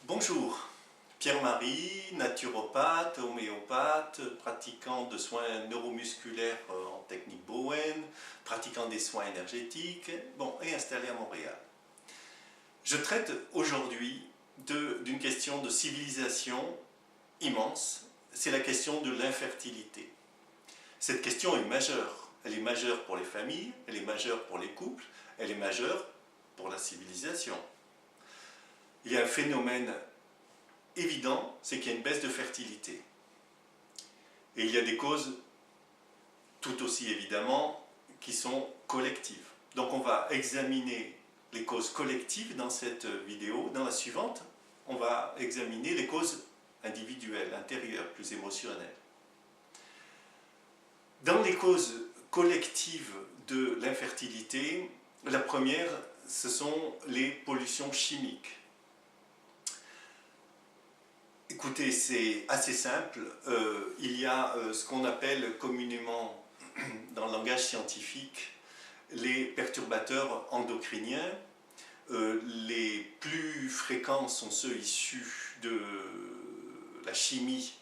Bonjour, Pierre-Marie, naturopathe, homéopathe, pratiquant de soins neuromusculaires en technique Bowen, pratiquant des soins énergétiques, et installé à Montréal. Je traite aujourd'hui d'une question de civilisation immense, c'est la question de l'infertilité. Cette question est majeure. Elle est majeure pour les familles, elle est majeure pour les couples, elle est majeure pour la civilisation. Il y a un phénomène évident, c'est qu'il y a une baisse de fertilité. Et il y a des causes tout aussi évidemment qui sont collectives. Donc on va examiner les causes collectives dans cette vidéo. Dans la suivante, on va examiner les causes individuelles, intérieures, plus émotionnelles. Dans les causes collectives de l'infertilité, la première, ce sont les pollutions chimiques. Écoutez, c'est assez simple. Il y a ce qu'on appelle communément, dans le langage scientifique, les perturbateurs endocriniens. Les plus fréquents sont ceux issus de la chimie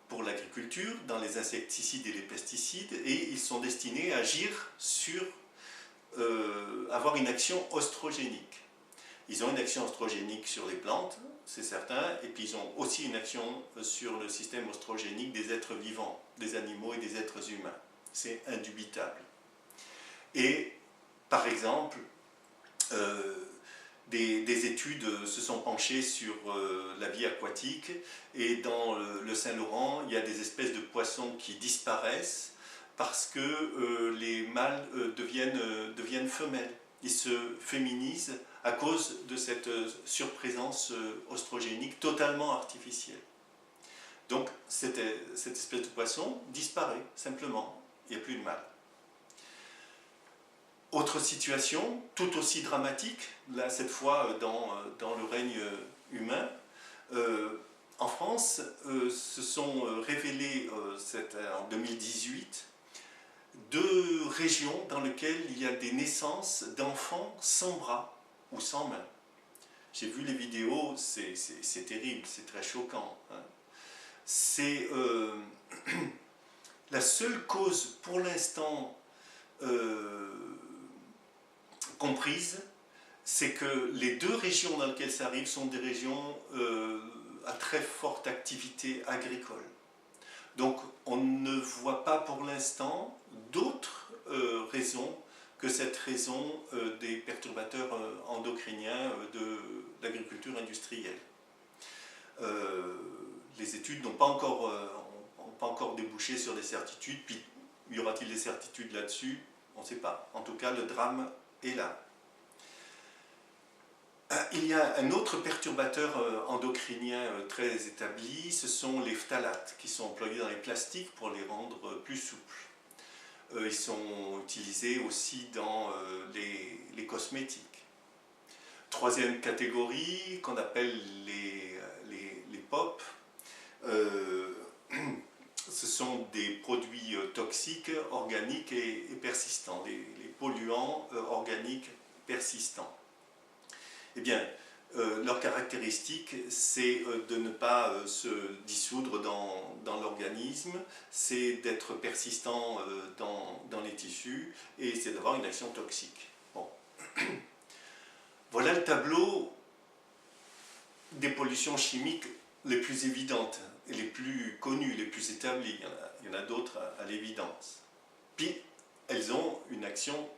pour l'agriculture, dans les insecticides et les pesticides, et ils sont destinés à agir sur, avoir une action oestrogénique. Ils ont une action oestrogénique sur les plantes, c'est certain, et puis ils ont aussi une action sur le système oestrogénique des êtres vivants, des animaux et des êtres humains. C'est indubitable. Et, par exemple, des études se sont penchées sur la vie aquatique, et dans le Saint-Laurent, il y a des espèces de poissons qui disparaissent parce que les mâles deviennent femelles. Ils se féminisent à cause de cette surprésence oestrogénique totalement artificielle. Donc cette espèce de poisson disparaît simplement, il n'y a plus de mâle. Autre situation, tout aussi dramatique, là cette fois dans le règne humain, en France, se sont révélées en 2018 deux régions dans lesquelles il y a des naissances d'enfants sans bras ou sans mains. J'ai vu les vidéos, c'est terrible, c'est très choquant. Hein. C'est la seule cause pour l'instant comprise, c'est que les deux régions dans lesquelles ça arrive sont des régions à très forte activité agricole. Donc on ne voit pas pour l'instant d'autres raisons que cette raison des perturbateurs endocriniens de l'agriculture industrielle. Les études n'ont pas encore débouché sur des certitudes, puis y aura-t-il des certitudes là-dessus? On ne sait pas. En tout cas, le drame est là. Il y a un autre perturbateur endocrinien très établi, ce sont les phtalates, qui sont employés dans les plastiques pour les rendre plus souples. Ils sont utilisés aussi dans les cosmétiques. Troisième catégorie, qu'on appelle les POP, ce sont des produits toxiques, organiques et persistants, les polluants organiques persistants. Eh bien, leur caractéristique, c'est de ne pas se dissoudre dans l'organisme, c'est d'être persistant dans les tissus, et c'est d'avoir une action toxique. Bon. Voilà le tableau des pollutions chimiques les plus évidentes, les plus connues, les plus établies. Il y en a d'autres à l'évidence. Puis, elles ont une action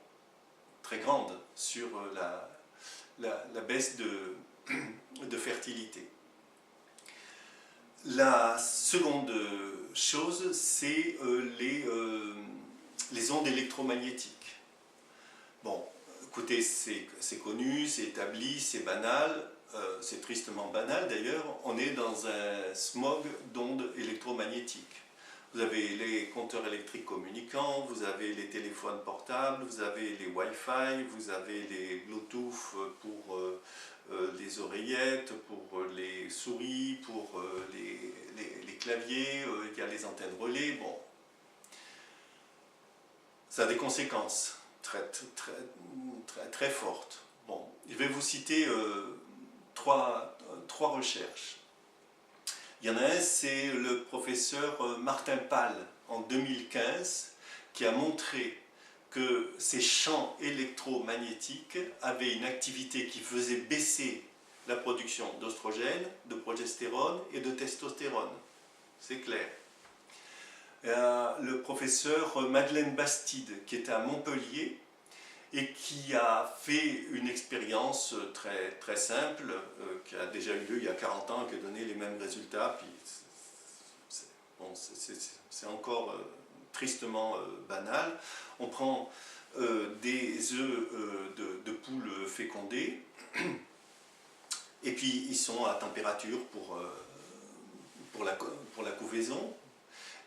très grande sur la baisse de fertilité. La seconde chose, c'est les ondes électromagnétiques. Bon, écoutez, c'est connu, c'est établi, c'est banal, c'est tristement banal d'ailleurs. On est dans un smog d'ondes électromagnétiques. Vous avez les compteurs électriques communicants, vous avez les téléphones portables, vous avez les Wi-Fi, vous avez les Bluetooth pour les oreillettes, pour les souris, pour les claviers, il y a les antennes relais. Bon, ça a des conséquences très fortes. Bon, je vais vous citer trois 3 recherches. Il y en a un, c'est le professeur Martin Pal, en 2015, qui a montré que ces champs électromagnétiques avaient une activité qui faisait baisser la production d'oestrogène, de progestérone et de testostérone. C'est clair. Le professeur Madeleine Bastide, qui était à Montpellier, et qui a fait une expérience très, très simple, qui a déjà eu lieu il y a 40 ans, qui a donné les mêmes résultats, puis c'est encore tristement banal. On prend des œufs de poules fécondées, et puis ils sont à température pour la couvaison,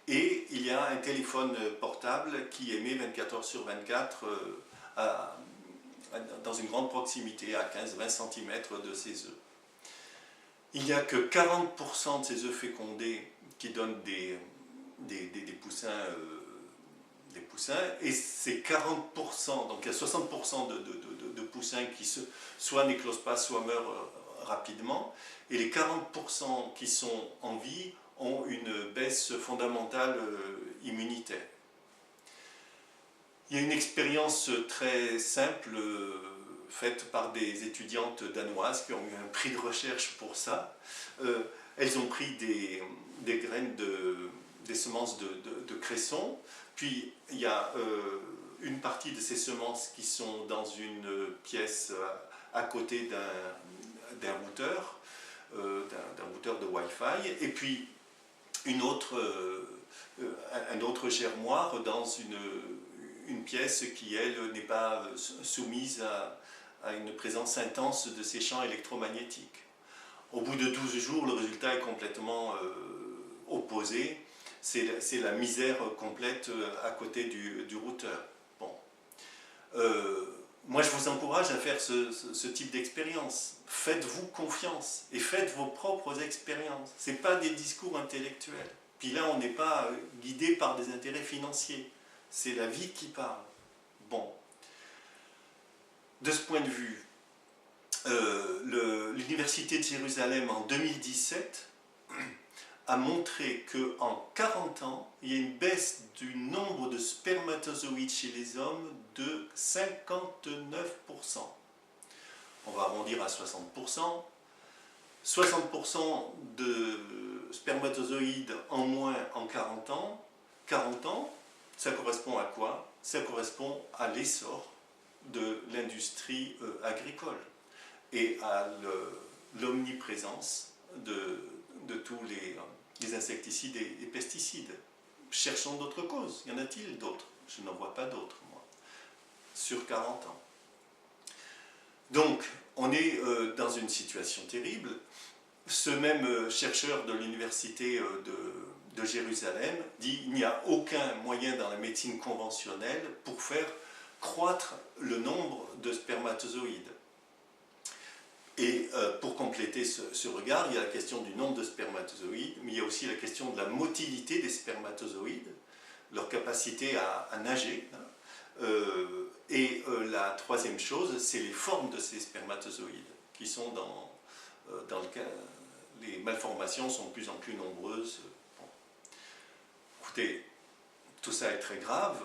et il y a un téléphone portable qui émet 24 heures sur 24 dans une grande proximité, à 15-20 cm de ces œufs. Il n'y a que 40% de ces œufs fécondés qui donnent des poussins, et c'est 40%, donc il y a 60% de poussins qui soit n'éclosent pas, soit meurent rapidement, et les 40% qui sont en vie ont une baisse fondamentale immunitaire. Il y a une expérience très simple faite par des étudiantes danoises qui ont eu un prix de recherche pour ça. Elles ont pris des graines des semences de cresson, puis il y a une partie de ces semences qui sont dans une pièce à côté d'un routeur, de Wi-Fi, et puis un autre germoir dans une pièce qui, elle, n'est pas soumise à une présence intense de ces champs électromagnétiques. Au bout de 12 jours, le résultat est complètement opposé. C'est la misère complète à côté du routeur. Bon. Moi, je vous encourage à faire ce type d'expérience. Faites-vous confiance et faites vos propres expériences. Ce n'est pas des discours intellectuels. Puis là, on n'est pas guidé par des intérêts financiers. C'est la vie qui parle. Bon. De ce point de vue, l'Université de Jérusalem, en 2017, a montré qu'en 40 ans, il y a une baisse du nombre de spermatozoïdes chez les hommes de 59%. On va arrondir à 60%. 60% de spermatozoïdes en moins en 40 ans. 40 ans, ça correspond à quoi? Ça correspond à l'essor de l'industrie agricole et à l'omniprésence de tous les insecticides et pesticides. Cherchons d'autres causes. Y en a-t-il d'autres? Je n'en vois pas d'autres, moi. Sur 40 ans. Donc, on est dans une situation terrible. Ce même chercheur de l'université de Jérusalem dit qu'il n'y a aucun moyen dans la médecine conventionnelle pour faire croître le nombre de spermatozoïdes. Et pour compléter ce regard, il y a la question du nombre de spermatozoïdes, mais il y a aussi la question de la motilité des spermatozoïdes, leur capacité à nager. Et la troisième chose, c'est les formes de ces spermatozoïdes, qui sont dans le cas, les malformations sont de plus en plus nombreuses. Bon. Écoutez, tout ça est très grave,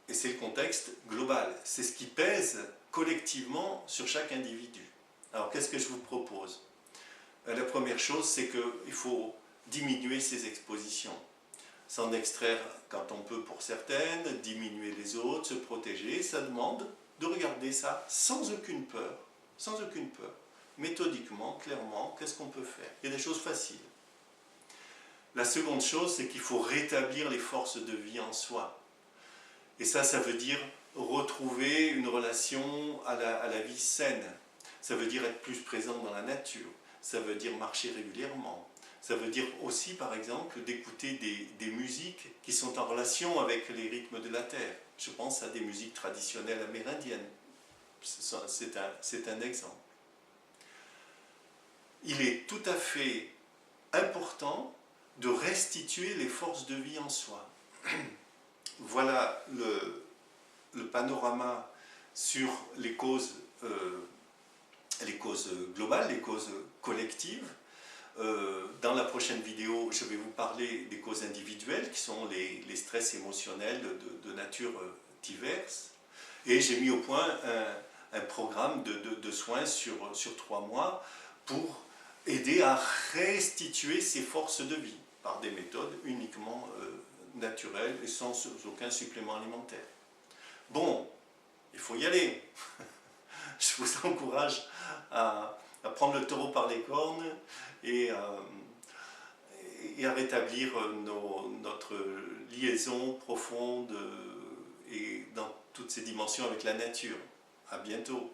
et c'est le contexte global. C'est ce qui pèse collectivement sur chaque individu. Alors, qu'est-ce que je vous propose? La première chose, c'est qu'il faut diminuer ces expositions. S'en extraire quand on peut pour certaines, diminuer les autres, se protéger. Ça demande de regarder ça sans aucune peur, méthodiquement, clairement, qu'est-ce qu'on peut faire? Il y a des choses faciles. La seconde chose, c'est qu'il faut rétablir les forces de vie en soi. Et ça veut dire retrouver une relation à la vie saine. Ça veut dire être plus présent dans la nature. Ça veut dire marcher régulièrement. Ça veut dire aussi, par exemple, d'écouter des musiques qui sont en relation avec les rythmes de la Terre. Je pense à des musiques traditionnelles amérindiennes. C'est un exemple. Il est tout à fait important de restituer les forces de vie en soi. Voilà le panorama sur les causes globales, les causes collectives. Dans la prochaine vidéo, je vais vous parler des causes individuelles, qui sont les stress émotionnels de nature diverses. Et j'ai mis au point un programme de soins sur 3 mois pour aider à restituer ses forces de vie par des méthodes uniquement naturelles et sans aucun supplément alimentaire. Bon, il faut y aller. Je vous encourage à prendre le taureau par les cornes et à rétablir notre liaison profonde et dans toutes ses dimensions avec la nature. À bientôt.